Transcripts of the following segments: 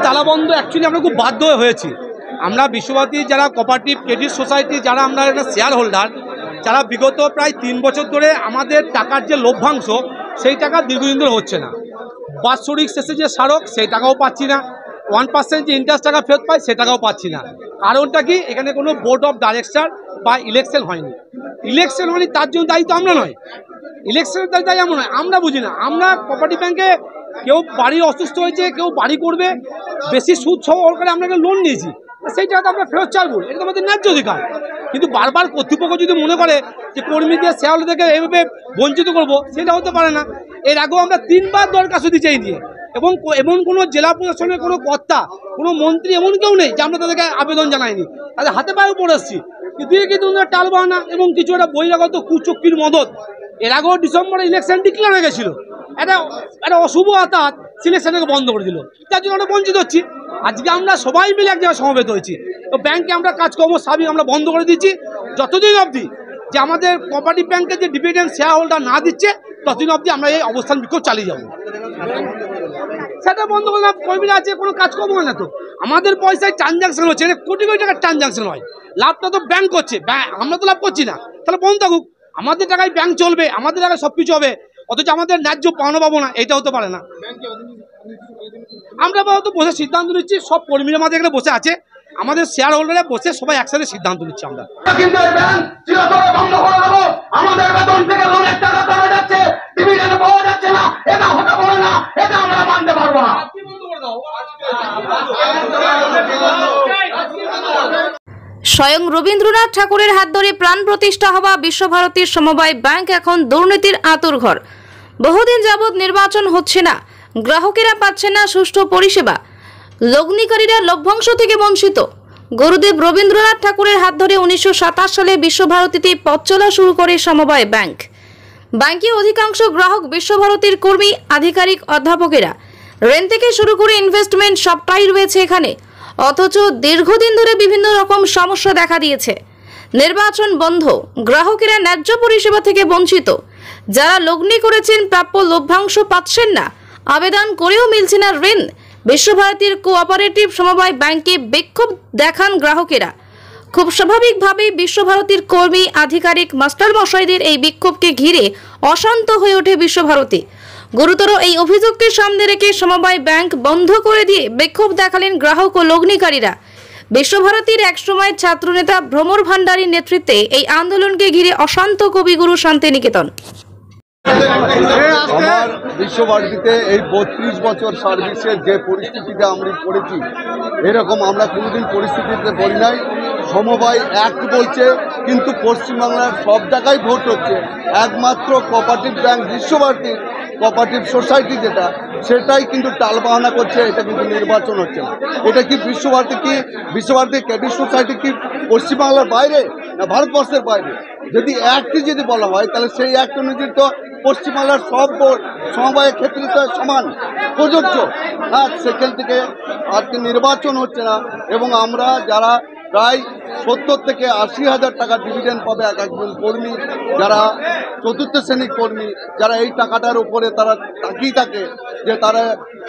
তালাবন্ধ actually আমরা খুব বাধ্য হয়েছি। আমরা বিশ্বভারতী যারা কোঅপারেটিভ ক্রেডিট সোসাইটি যারা আমরা একটা শেয়ার হোল্ডার, যারা বিগত প্রায় 3 বছর ধরে আমাদের টাকার যে লভ্যাংশ সেই টাকা দীর্ঘদিন ধরে হচ্ছে না। বাৎসরিক শেষে যে স্মারক সেই টাকাও পাচ্ছি না, 1% যে ইন্টারেস্ট টাকা ফেরত পাই সে টাকাও পাচ্ছি না। কারণটা কি, এখানে কোনো বোর্ড অফ ডাইরেক্টর বা ইলেকশন হয়নি। ইলেকশন হয়নি তার জন্য দায়ী তো আমরা নয়, ইলেকশনের দায়ী আমরা নয়, আমরা বুঝি না। আমরা কোঅপারেটিভ ব্যাংকে কেউ বাড়ি অসুস্থ হয়েছে, কেউ বাড়ি করবে, বেশি সুদ সহকারে আমরা একটা লোন নিয়েছি, সেই টাকাটা আমরা ফেরত চাইবো, এটা তো আমাদের ন্যায্য অধিকার। কিন্তু বারবার কর্তৃপক্ষ যদি মনে করে যে কর্মীদের শেয়ার হোল্ডারদেরকে এইভাবে বঞ্চিত করবো, সেটা হতে পারে না। এর আগেও আমরা 3 বার দরখাস্ত দিতে চাই নিয়ে, এবং এমন কোনো জেলা প্রশাসনের কোনো কর্তা, কোনো মন্ত্রী এমন কেউ নেই যে আমরা তাদেরকে আবেদন জানাইনি, তাদের হাতে পায়েও পড়ে এসেছি। কিন্তু টাল বাহানা এবং কিছু একটা বহিরাগত কুচক্রির মদত। এর আগেও ডিসেম্বরে ইলেকশন ডিক্লেয়ার হয়ে গেছিলো, একটা অশুভ আতাত সিলেকশনকে বন্ধ করে দিল, যার জন্য আমরা বঞ্চিত হচ্ছি। আজকে আমরা সবাই মিলে এক জায়গায় সমবেত হয়েছি, তো ব্যাংকে আমরা কাজকর্ম সার্বিক আমরা বন্ধ করে দিচ্ছি যতদিন অবধি যে আমাদের কোঅপারেটিভ ব্যাংকের যে ডিভিডেন্ড শেয়ার হোল্ডার না দিচ্ছে, ততদিন অবধি আমরা এই অবস্থান বিক্ষোভ চালিয়ে যাবো। সেটা বন্ধ করে না, কর্মীরা আছে, কোনো কাজকর্ম হয় না। তো আমাদের পয়সায় ট্রানজাকশন হচ্ছে, কোটি কোটি টাকার ট্রানজাকশন হয়, লাভটা তো ব্যাংক করছে, আমরা তো লাভ করছি না। তাহলে বন্ধ থাকুক, আমাদের টাকায় ব্যাংক চলবে, আমাদের টাকায় সব কিছু হবে, অথচ আমাদের ন্যায্য পাওনা পাবো না, এটা হতে পারে না। আমরা তো বসে সিদ্ধান্ত নিচ্ছি, সব কর্মীরা আমাদের এখানে বসে আছে, আমাদের শেয়ার হোল্ডারে বসে সবাই একসাথে সিদ্ধান্ত নিচ্ছি। আমরা আমাদের বেতন থেকে লোনের টাকা পাওয়া যাচ্ছে, ডিভিডেন্ড পাওয়া যাচ্ছে না, এটা হতে পারে না, এটা আমরা মানতে পারবো না। স্বয়ং রবীন্দ্রনাথ ঠাকুরের হাত ধরে প্রাণ প্রতিষ্ঠা হওয়া বিশ্বভারতীর সমবায় ব্যাংক এখন দুর্নীতির আঁতুড়ঘর। বহুদিন যাবৎ নির্বাচন হচ্ছে না, গ্রাহকেরা পাচ্ছে না সুষ্ঠু পরিষেবা, লগ্নিকারীরা লভ্যাংশ থেকে বঞ্চিত। গুরুদেব রবীন্দ্রনাথ ঠাকুরের হাত ধরে 1927 সালে বিশ্বভারতীতে পথ চলা শুরু করে সমবায় ব্যাংক। ব্যাংকে অধিকাংশ গ্রাহক বিশ্বভারতীর কর্মী, আধিকারিক, অধ্যাপকেরা। ঋণ থেকে শুরু করে ইনভেস্টমেন্ট সবটাই রয়েছে এখানে, অথচ দীর্ঘদিন ধরে বিভিন্ন রকম সমস্যা দেখা দিয়েছে। নির্বাচন বন্ধ, গ্রাহকেরা ন্যায্য পরিষেবা থেকে বঞ্চিত, যারা লগ্নি করেছেন প্রাপ্য লভ্যাংশ পাচ্ছেন না, আবেদন করেও মিলছে না ঋণ। বিশ্বভারতীর কোঅপারেটিভ সমবায় ব্যাংকে বিক্ষোভ দেখান গ্রাহকেরা। খুব স্বাভাবিকভাবেই বিশ্বভারতীর কর্মী, আধিকারিক, মাস্টার মশাইদের এই বিক্ষোভকে ঘিরে অশান্ত হয়ে ওঠে বিশ্বভারতী। গুরুতর এই অভিযোগকে সামনে রেখে সমবায় ব্যাংক বন্ধ করে দিয়ে বিক্ষোভ দেখালেন গ্রাহক ও লগ্নিকারীরা। বিশ্বভারতীর একসময় ছাত্রনেতা ভ্রমর ভান্ডারীর নেতৃত্বে এই আন্দোলনকে ঘিরে অশান্ত কবিগুরু শান্তিনিকেতন। আমার বিশ্বভারতীতে এই 32 বছর সার্ভিসের যে পরিস্থিতিতে আমরা পড়েছি, এরকম আমরা কোনোদিন পরিস্থিতিতে পড়ি নাই। সমবায় অ্যাক্ট বলছে, কিন্তু পশ্চিমবাংলার সব জায়গায় ভোট হচ্ছে, একমাত্র কোঅপারেটিভ ব্যাংক বিশ্বভারতীর কোঅপারেটিভ সোসাইটি যেটা, সেটাই কিন্তু টালবাহানা করছে। এটা কিন্তু নির্বাচন হচ্ছে না। এটা কি বিশ্বভারতী ক্রেডিট সোসাইটি কি পশ্চিমবাংলার বাইরে না ভারতবর্ষের বাইরে? যদি অ্যাক্টই যদি বলা হয়, তাহলে সেই অ্যাক্ট অনুযায়ী তো পশ্চিমবাংলার সব সমবায়ের ক্ষেত্রে তো সমান প্রযোজ্য। আর সেখান থেকে আজকে নির্বাচন হচ্ছে না, এবং আমরা যারা প্রায় 70 থেকে 80 হাজার টাকা ডিভিডেন্ড পাবে এক একজন কর্মী, যারা চতুর্থ শ্রেণীর কর্মী, যারা এই টাকাটার উপরে তারা তাকিয়ে থাকে যে তারা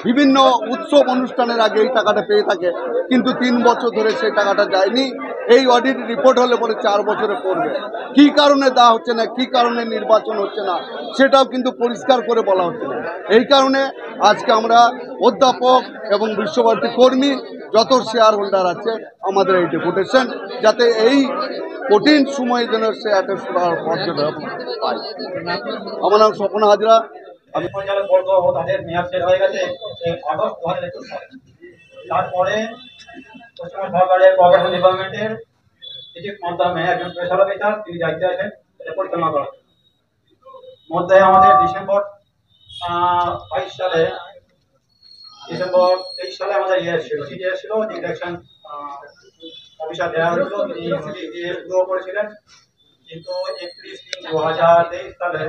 বিভিন্ন উৎসব অনুষ্ঠানের আগে এই টাকাটা পেয়ে থাকে, কিন্তু 3 বছর ধরে সেই টাকাটা যায়নি। এই অডিট রিপোর্ট হলে পরে 4 বছরে পড়বে। কী কারণে দেওয়া হচ্ছে না, কী কারণে নির্বাচন হচ্ছে না, সেটাও কিন্তু পরিষ্কার করে বলা হচ্ছে না। এই কারণে আজকে আমরা অধ্যাপক এবং বিশ্বভারতী কর্মী যত শেয়ার হোল্ডার আছে, আমাদের এই ডেপুটেশন যাতে এই কঠিন সময়ে যেন সে একটা পর্যটন পায়। আমার নাম স্বপন হাজরা। আমি তাদের মেয়াদ শেষ হয়ে গেছে আগস্ট 2021 সালে। তারপরে পশ্চিমবঙ্গ সরকারের কোঅপারেশন ডিপার্টমেন্টের চিফ মাধ্যমে একজন স্পেশাল অফিসার তিনি দায়িত্বে আছেন পরিচালনা করার মধ্যে। আমাদের ডিসেম্বর 23 সালে আমাদের চিঠি এসেছিল, ডিরেকশন অফিসার দেওয়া হয়েছিল, তিনি শুরু করেছিলেন। কিন্তু 31/3/2023 সালে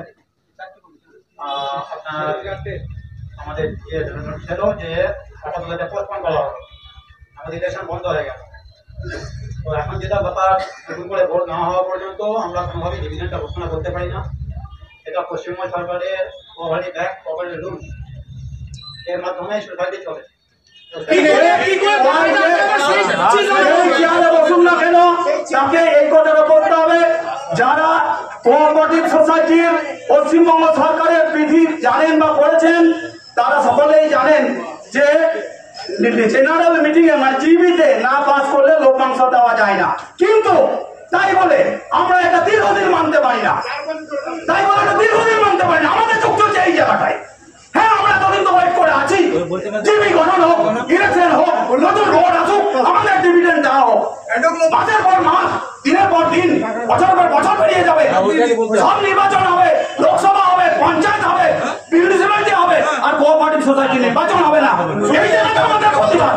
আপনার আমাদের ছিল যে পোস্টপোন করা হবে, আমাদের ইলেকশন বন্ধ হয়ে গেল। তো এখন যেটা ব্যাপার, নতুন করে ভোট না হওয়া পর্যন্ত আমরা কোনোভাবেই ডিভিডেন্ডটা ঘোষণা করতে পারি না। এটা পশ্চিমবঙ্গ সরকারের কোঅপারেটিভ ব্যাংক কোঅপারেটিভ রুলস এর মাধ্যমে সোসাইটি চলে। চেয়ারে বসুন না কেন, তাকে এই কথাটা বলতে হবে যারা কোঅপারেটিভ সোসাইটির পশ্চিমবঙ্গ সরকারের বিধি জানেন বা পড়েছেন, তারা সকলেই জানেন যে জেনারেল মিটিং এ মানে জিবিতে না পাস করলে লভ্যাংশ দেওয়া যায় না। কিন্তু তাই বলে আমরা এটা দীর্ঘদিন মানতে পারি না, আমাদের চোখ চলছে এই জায়গাটায়। হ্যাঁ, আমরা এতদিন তো ওয়েট করে আছি, জিবি গঠন হোক, ইলেকশন হোক, নতুন ভোট আসুক, আমাদের ডিভিডেন্ড দেওয়া হোক। মাসের পর মাস, দিনের পর দিন, বছর পর বছর পেরিয়ে যাবে, সব নির্বাচন হবে, লোকসভা হবে, পঞ্চায়েত হবে, মিউনিসিপ্যালিটি হবে, আর কোঅপারেটিভ সোসাইটি নির্বাচন হবে না। এই জায়গাটা আমাদের প্রতিবাদ।